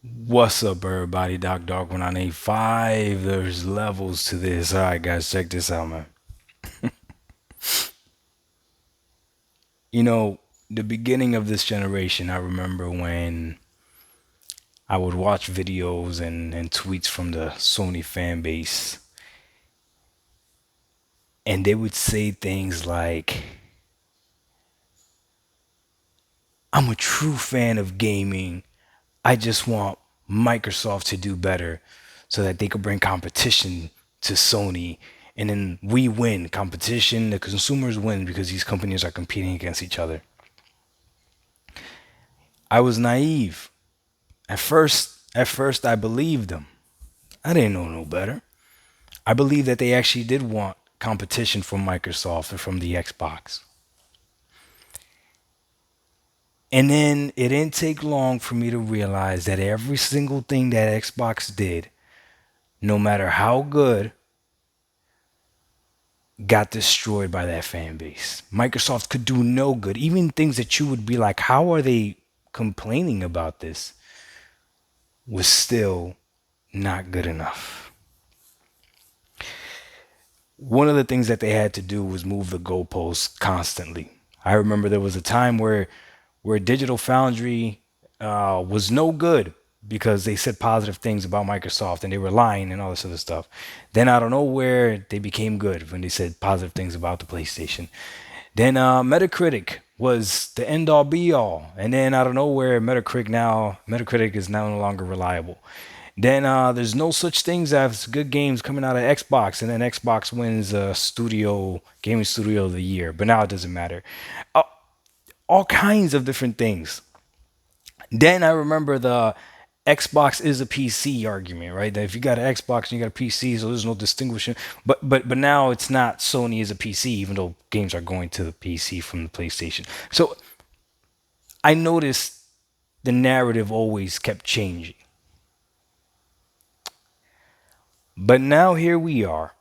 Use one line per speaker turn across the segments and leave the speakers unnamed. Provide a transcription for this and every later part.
What's up, everybody? Doc Dog 1985. There's levels to this. All right, guys, check this out, man. You know, the beginning of this generation, I remember when I would watch videos and tweets from the Sony fan base, and they would say things like, I'm a true fan of gaming. I just want Microsoft to do better so that they could bring competition to Sony. And then we win competition, the consumers win because these companies are competing against each other. I was naive. At first I believed them. I didn't know no better. I believed that they actually did want competition from Microsoft and from the Xbox. And then it didn't take long for me to realize that every single thing that Xbox did, no matter how good, got destroyed by that fan base. Microsoft could do no good. Even things that you would be like, how are they complaining about this? Was still not good enough. One of the things that they had to do was move the goalposts constantly. I remember there was a time where Digital Foundry was no good because they said positive things about Microsoft and they were lying and all this other stuff. Then out of nowhere, they became good when they said positive things about the PlayStation. Then Metacritic was the end all be all, and then out of nowhere, Metacritic is now no longer reliable. Then there's no such things as good games coming out of Xbox, and then Xbox wins studio gaming studio of the year. But now it doesn't matter. Uh, all kinds of different things. Then I remember the Xbox is a PC argument, right? That if you got an Xbox and you got a PC, so there's no distinguishing. But now it's not Sony is a PC, even though games are going to the PC from the PlayStation. So I noticed the narrative always kept changing. But now here we are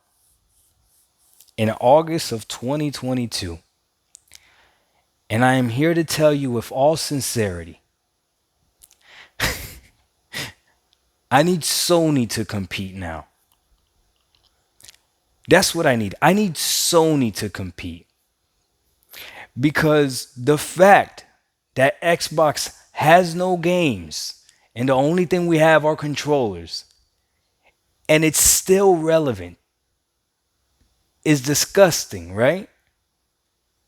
in August of 2022, and I am here to tell you with all sincerity, I need Sony to compete now. That's what I need. I need Sony to compete because the fact that Xbox has no games and the only thing we have are controllers and it's still relevant is disgusting, right?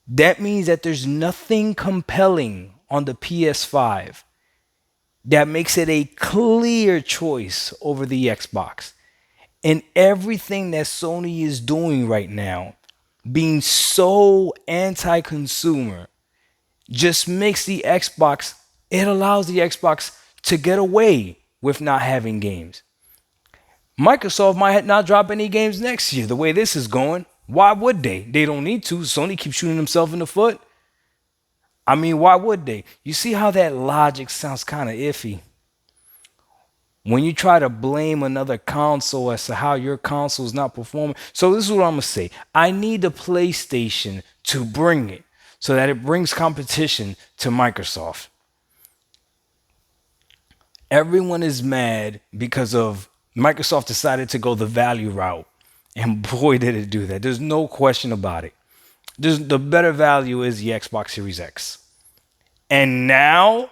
That means that there's nothing compelling on the PS5 that makes it a clear choice over the Xbox. And everything that Sony is doing right now, being so anti consumer, just makes the Xbox, it allows the Xbox to get away with not having games. Microsoft might not drop any games next year the way this is going. Why would they? They don't need to. Sony keeps shooting themselves in the foot. I mean, why would they? You see how that logic sounds kind of iffy? When you try to blame another console as to how your console is not performing. So this is what I'm gonna say. I need the PlayStation to bring it so that it brings competition to Microsoft. Everyone is mad because of Microsoft decided to go the value route. And boy, did it do that. There's no question about it. The better value is the Xbox Series X. And now,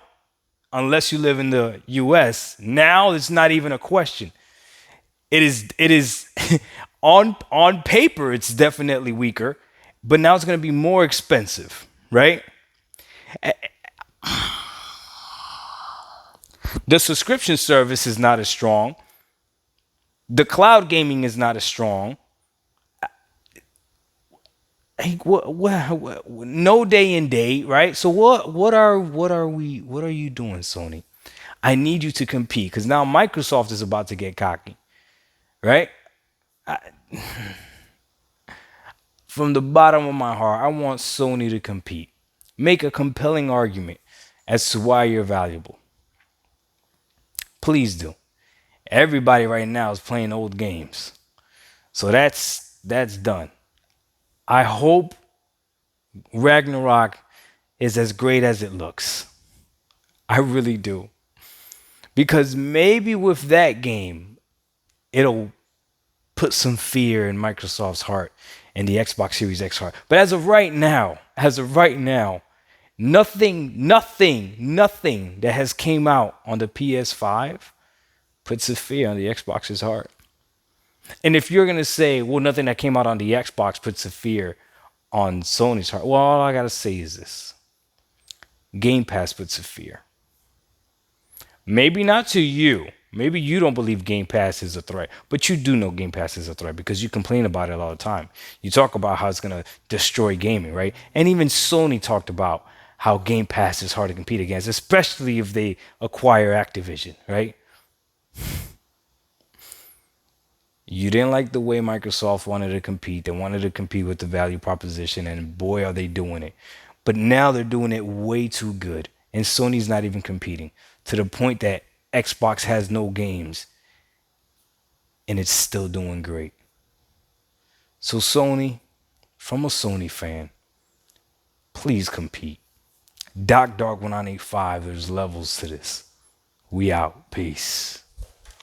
unless you live in the US, now it's not even a question. It is on paper it's definitely weaker, but now it's going to be more expensive, right? The subscription service is not as strong. The cloud gaming is not as strong. Hey, no day and date, right? So what are you doing, Sony? I need you to compete because now Microsoft is about to get cocky, right? From the bottom of my heart, I want Sony to compete. Make a compelling argument as to why you're valuable. Please do. Everybody right now is playing old games. So that's done. I hope Ragnarok is as great as it looks. I really do. Because maybe with that game, it'll put some fear in Microsoft's heart and the Xbox Series X heart. But as of right now, nothing that has came out on the PS5 puts a fear on the Xbox's heart. And if you're gonna say, well, nothing that came out on the Xbox puts a fear on Sony's heart, well, all I gotta say is this: Game Pass puts a fear. Maybe not to you. Maybe you don't believe Game Pass is a threat, but you do know Game Pass is a threat because you complain about it all the time. You talk about how it's going to destroy gaming, right? And even Sony talked about how Game Pass is hard to compete against, especially if they acquire Activision, right? You didn't like the way Microsoft wanted to compete. They wanted to compete with the value proposition, and boy, are they doing it. But now they're doing it way too good, and Sony's not even competing to the point that Xbox has no games, and it's still doing great. So, Sony, from a Sony fan, please compete. Dark 1985, there's levels to this. We out. Peace.